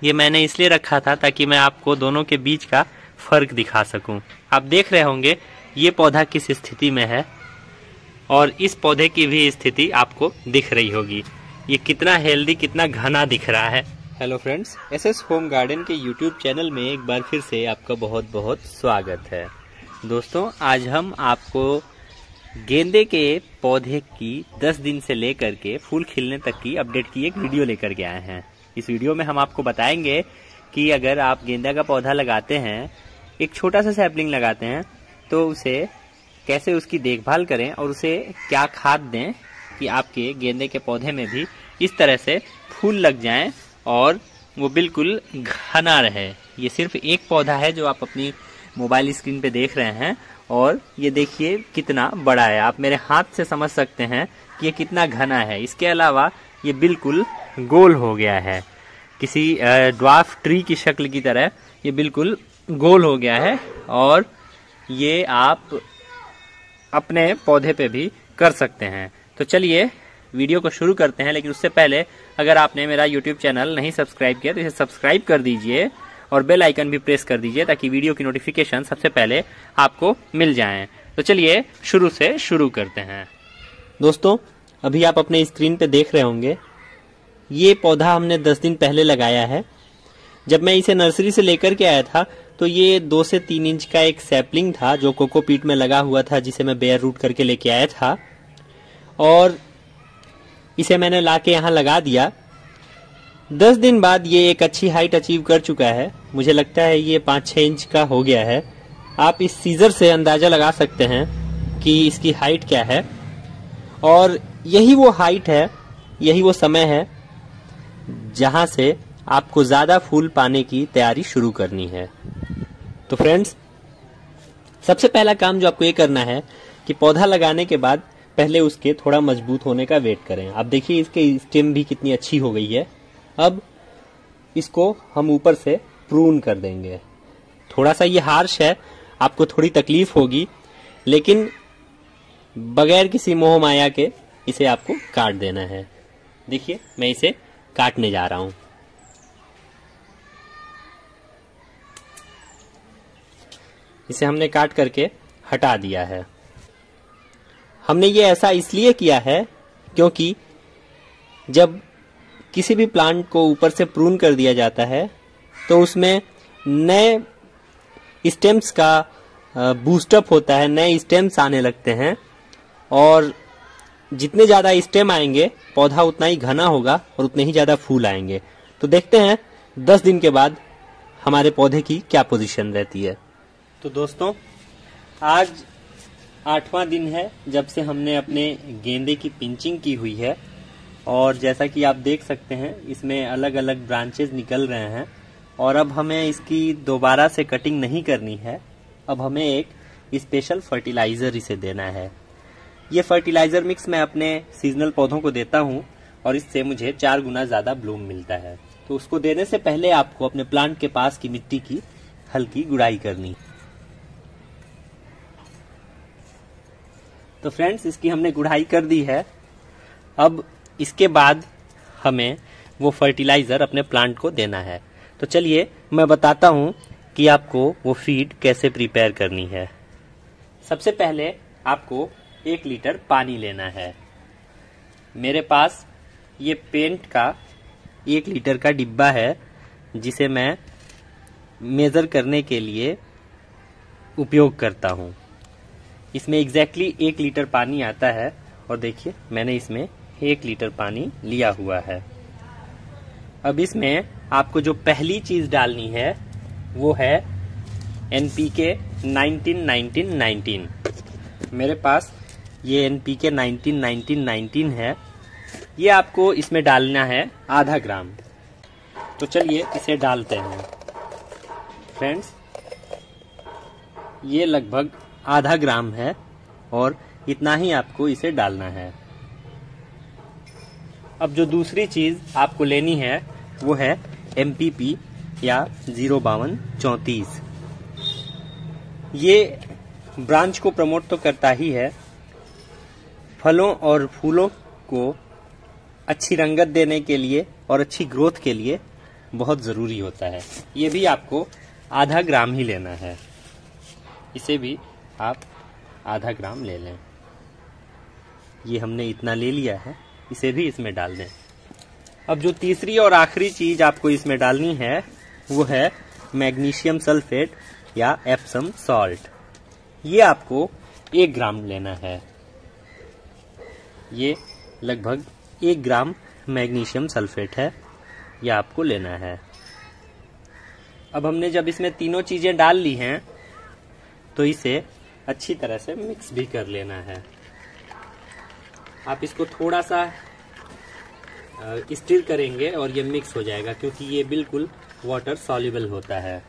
ये मैंने इसलिए रखा था ताकि मैं आपको दोनों के बीच का फर्क दिखा सकूं। आप देख रहे होंगे ये पौधा किस स्थिति में है और इस पौधे की भी स्थिति आपको दिख रही होगी। ये कितना हेल्दी, कितना घना दिख रहा है। Hello friends, SS home garden के यूट्यूब चैनल में एक बार फिर से आपका बहुत बहुत स्वागत है। दोस्तों, आज हम आपको गेंदे के पौधे की 10 दिन से लेकर के फूल खिलने तक की अपडेट की एक वीडियो लेकर के आए हैं। इस वीडियो में हम आपको बताएंगे कि अगर आप गेंदा का पौधा लगाते हैं, एक छोटा सा सैपलिंग लगाते हैं, तो उसे कैसे उसकी देखभाल करें और उसे क्या खाद दें कि आपके गेंदे के पौधे में भी इस तरह से फूल लग जाएं और वो बिल्कुल घना रहे। ये सिर्फ एक पौधा है जो आप अपनी मोबाइल स्क्रीन पे देख रहे हैं और ये देखिए कितना बड़ा है। आप मेरे हाथ से समझ सकते हैं कि ये कितना घना है। इसके अलावा ये बिल्कुल गोल हो गया है, किसी ड्वार्फ ट्री की शक्ल की तरह ये बिल्कुल गोल हो गया है और ये आप अपने पौधे पे भी कर सकते हैं। तो चलिए वीडियो को शुरू करते हैं, लेकिन उससे पहले अगर आपने मेरा यूट्यूब चैनल नहीं सब्सक्राइब किया तो इसे सब्सक्राइब कर दीजिए और बेल आइकन भी प्रेस कर दीजिए ताकि वीडियो की नोटिफिकेशन सबसे पहले आपको मिल जाएं। तो चलिए शुरू से शुरू करते हैं। दोस्तों, अभी आप अपने स्क्रीन पे देख रहे होंगे ये पौधा हमने 10 दिन पहले लगाया है। जब मैं इसे नर्सरी से लेकर के आया था तो ये 2 से 3 इंच का एक सैपलिंग था जो कोकोपीट में लगा हुआ था, जिसे मैं बेयर रूट करके लेके आया था और इसे मैंने लाके यहाँ लगा दिया। 10 दिन बाद ये एक अच्छी हाइट अचीव कर चुका है। मुझे लगता है ये 5-6 इंच का हो गया है। आप इस सीजर से अंदाजा लगा सकते हैं कि इसकी हाइट क्या है और यही वो हाइट है, यही वो समय है जहां से आपको ज्यादा फूल पाने की तैयारी शुरू करनी है। तो फ्रेंड्स, सबसे पहला काम जो आपको ये करना है कि पौधा लगाने के बाद पहले उसके थोड़ा मजबूत होने का वेट करें। आप देखिए इसके स्टेम भी कितनी अच्छी हो गई है। अब इसको हम ऊपर से प्रून कर देंगे। थोड़ा सा ये हार्श है, आपको थोड़ी तकलीफ होगी, लेकिन बगैर किसी मोह माया के इसे आपको काट देना है। देखिए मैं इसे काटने जा रहा हूं। इसे हमने काट करके हटा दिया है। हमने ये ऐसा इसलिए किया है क्योंकि जब किसी भी प्लांट को ऊपर से प्रून कर दिया जाता है तो उसमें नए स्टेम्स का बूस्टअप होता है, नए स्टेम्स आने लगते हैं और जितने ज्यादा स्टेम आएंगे पौधा उतना ही घना होगा और उतने ही ज्यादा फूल आएंगे। तो देखते हैं 10 दिन के बाद हमारे पौधे की क्या पोजीशन रहती है। तो दोस्तों, आज 8वां दिन है जब से हमने अपने गेंदे की पिंचिंग की हुई है और जैसा कि आप देख सकते हैं इसमें अलग अलग ब्रांचेस निकल रहे हैं और अब हमें इसकी दोबारा से कटिंग नहीं करनी है। अब हमें एक स्पेशल फर्टिलाइजर इसे देना है। ये फर्टिलाइजर मिक्स मैं अपने सीजनल पौधों को देता हूँ और इससे मुझे 4 गुना ज्यादा ब्लूम मिलता है। तो उसको देने से पहले आपको अपने प्लांट के पास की मिट्टी की हल्की गुड़ाई करनी। तो फ्रेंड्स, इसकी हमने गुड़ाई कर दी है। अब इसके बाद हमें वो फर्टिलाइजर अपने प्लांट को देना है। तो चलिए मैं बताता हूँ कि आपको वो फीड कैसे प्रिपेयर करनी है। सबसे पहले आपको 1 लीटर पानी लेना है। मेरे पास ये पेंट का 1 लीटर का डिब्बा है जिसे मैं मेजर करने के लिए उपयोग करता हूँ। इसमें एग्जैक्टली 1 लीटर पानी आता है और देखिए मैंने इसमें 1 लीटर पानी लिया हुआ है। अब इसमें आपको जो पहली चीज डालनी है वो है NPK 19-19-19। मेरे पास ये NPK 19-19-19 है। ये आपको इसमें डालना है आधा ग्राम। तो चलिए इसे डालते हैं। फ्रेंड्स, ये लगभग आधा ग्राम है और इतना ही आपको इसे डालना है। अब जो दूसरी चीज आपको लेनी है वो है MPP या 052-34। ये ब्रांच को प्रमोट तो करता ही है, फलों और फूलों को अच्छी रंगत देने के लिए और अच्छी ग्रोथ के लिए बहुत ज़रूरी होता है। ये भी आपको आधा ग्राम ही लेना है, इसे भी आप आधा ग्राम ले लें। ये हमने इतना ले लिया है, इसे भी इसमें डाल दें। अब जो तीसरी और आखिरी चीज़ आपको इसमें डालनी है वो है मैग्नीशियम सल्फेट या एप्सम सॉल्ट। ये आपको 1 ग्राम लेना है। ये लगभग 1 ग्राम मैग्नीशियम सल्फेट है, यह आपको लेना है। अब हमने जब इसमें तीनों चीज़ें डाल ली हैं तो इसे अच्छी तरह से मिक्स भी कर लेना है। आप इसको थोड़ा सा स्टिर करेंगे और ये मिक्स हो जाएगा, क्योंकि ये बिल्कुल वाटर सॉल्युबल होता है।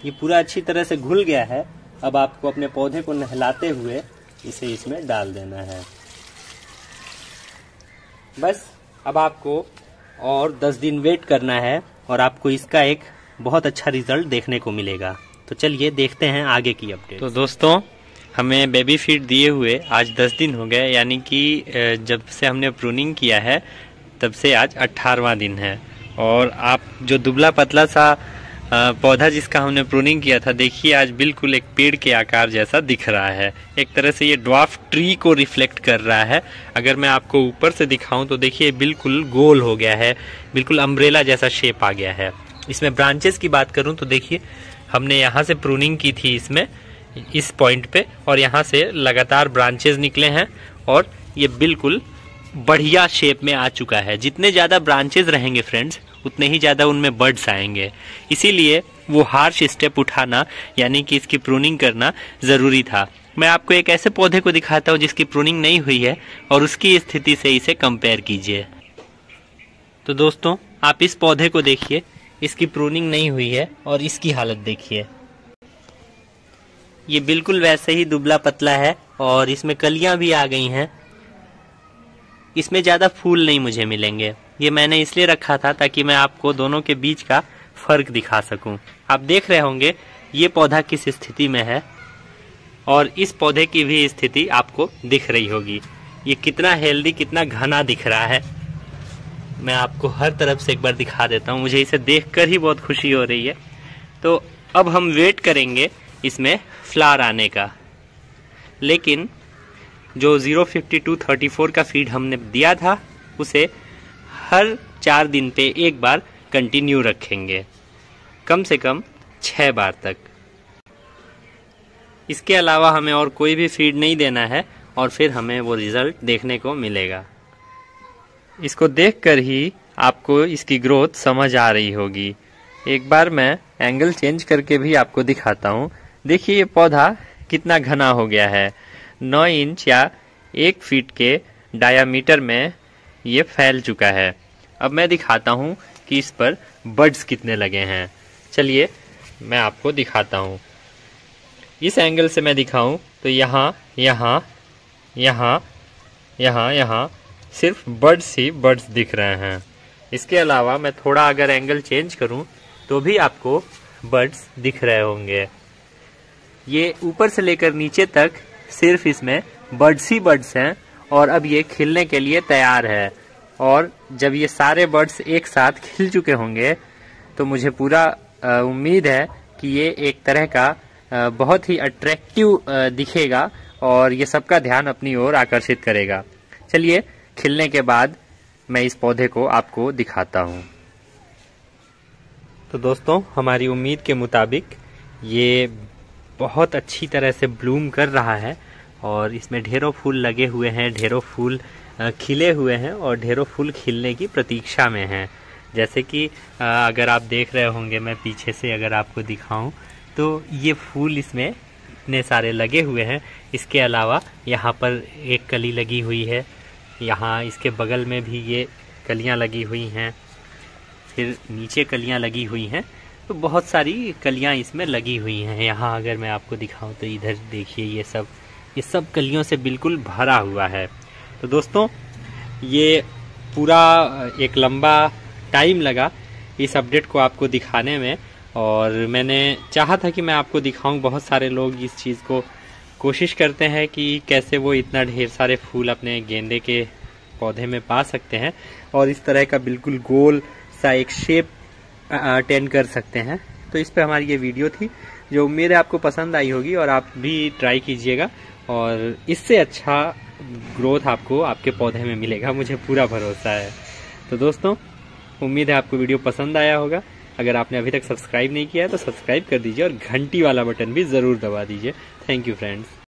ये पूरा अच्छी तरह से घुल गया है। अब आपको अपने पौधे को नहलाते हुए इसे इसमें डाल देना है। बस अब आपको और 10 दिन वेट करना है और आपको इसका एक बहुत अच्छा रिजल्ट देखने को मिलेगा। तो चलिए देखते हैं आगे की अपडेट। तो दोस्तों, हमें बेबी फीड दिए हुए आज 10 दिन हो गए, यानी कि जब से हमने प्रूनिंग किया है तब से आज 18वां दिन है। और आप जो दुबला पतला सा पौधा जिसका हमने प्रूनिंग किया था, देखिए आज बिल्कुल एक पेड़ के आकार जैसा दिख रहा है। एक तरह से ये ड्वार्फ ट्री को रिफ्लेक्ट कर रहा है। अगर मैं आपको ऊपर से दिखाऊं तो देखिए बिल्कुल गोल हो गया है, बिल्कुल अम्ब्रेला जैसा शेप आ गया है। इसमें ब्रांचेस की बात करूं तो देखिए हमने यहाँ से प्रूनिंग की थी इसमें, इस पॉइंट पे, और यहाँ से लगातार ब्रांचेस निकले हैं और ये बिल्कुल बढ़िया शेप में आ चुका है। जितने ज़्यादा ब्रांचेस रहेंगे फ्रेंड्स, उतने ही ज़्यादा उनमें बर्ड्स आएंगे। इसीलिए वो हार्श स्टेप उठाना यानी कि इसकी प्रूनिंग करना ज़रूरी था। मैं आपको एक ऐसे पौधे को दिखाता हूँ जिसकी प्रूनिंग नहीं हुई है और उसकी स्थिति से इसे कंपेयर कीजिए। तो दोस्तों, आप इस पौधे को देखिए, इसकी प्रूनिंग नहीं हुई है और इसकी हालत देखिए। ये बिल्कुल वैसे ही दुबला पतला है और इसमें कलियां भी आ गई हैं। इसमें ज़्यादा फूल नहीं मुझे मिलेंगे। ये मैंने इसलिए रखा था ताकि मैं आपको दोनों के बीच का फ़र्क दिखा सकूं। आप देख रहे होंगे ये पौधा किस स्थिति में है और इस पौधे की भी स्थिति आपको दिख रही होगी। ये कितना हेल्दी, कितना घना दिख रहा है। मैं आपको हर तरफ से एक बार दिखा देता हूँ। मुझे इसे देखकर ही बहुत खुशी हो रही है। तो अब हम वेट करेंगे इसमें फ्लावर आने का। लेकिन जो 05234 का फीड हमने दिया था उसे हर 4 दिन पे एक बार कंटिन्यू रखेंगे, कम से कम 6 बार तक। इसके अलावा हमें और कोई भी फीड नहीं देना है और फिर हमें वो रिज़ल्ट देखने को मिलेगा। इसको देखकर ही आपको इसकी ग्रोथ समझ आ रही होगी। एक बार मैं एंगल चेंज करके भी आपको दिखाता हूँ। देखिए ये पौधा कितना घना हो गया है। 9 इंच या 1 फीट के डायामीटर में ये फैल चुका है। अब मैं दिखाता हूँ कि इस पर बड्स कितने लगे हैं। चलिए मैं आपको दिखाता हूँ। इस एंगल से मैं दिखाऊं तो यहाँ यहाँ यहाँ यहाँ यहाँ सिर्फ बड्स ही बड्स दिख रहे हैं। इसके अलावा मैं थोड़ा अगर एंगल चेंज करूं तो भी आपको बड्स दिख रहे होंगे। ये ऊपर से लेकर नीचे तक सिर्फ इसमें बड्स ही बड्स हैं और अब ये खिलने के लिए तैयार है। और जब ये सारे बड्स एक साथ खिल चुके होंगे तो मुझे पूरा उम्मीद है कि ये एक तरह का बहुत ही अट्रैक्टिव दिखेगा और ये सबका ध्यान अपनी ओर आकर्षित करेगा। चलिए खिलने के बाद मैं इस पौधे को आपको दिखाता हूँ। तो दोस्तों, हमारी उम्मीद के मुताबिक ये बहुत अच्छी तरह से ब्लूम कर रहा है और इसमें ढेरों फूल लगे हुए हैं, ढेरों फूल खिले हुए हैं और ढेरों फूल खिलने की प्रतीक्षा में हैं। जैसे कि अगर आप देख रहे होंगे, मैं पीछे से अगर आपको दिखाऊं तो ये फूल इसमें इतने सारे लगे हुए हैं। इसके अलावा यहाँ पर एक कली लगी हुई है, यहाँ इसके बगल में भी ये कलियाँ लगी हुई हैं, फिर नीचे कलियाँ लगी हुई हैं। तो बहुत सारी कलियाँ इसमें लगी हुई हैं। यहाँ अगर मैं आपको दिखाऊं तो इधर देखिए ये सब कलियों से बिल्कुल भरा हुआ है। तो दोस्तों, ये पूरा एक लंबा टाइम लगा इस अपडेट को आपको दिखाने में और मैंने चाहा था कि मैं आपको दिखाऊं। बहुत सारे लोग इस चीज़ को कोशिश करते हैं कि कैसे वो इतना ढेर सारे फूल अपने गेंदे के पौधे में पा सकते हैं और इस तरह का बिल्कुल गोल सा एक शेप अटेन कर सकते हैं। तो इस पे हमारी ये वीडियो थी, जो उम्मीद है आपको पसंद आई होगी और आप भी ट्राई कीजिएगा और इससे अच्छा ग्रोथ आपको आपके पौधे में मिलेगा, मुझे पूरा भरोसा है। तो दोस्तों, उम्मीद है आपको वीडियो पसंद आया होगा। अगर आपने अभी तक सब्सक्राइब नहीं किया है तो सब्सक्राइब कर दीजिए और घंटी वाला बटन भी ज़रूर दबा दीजिए। Thank you friends.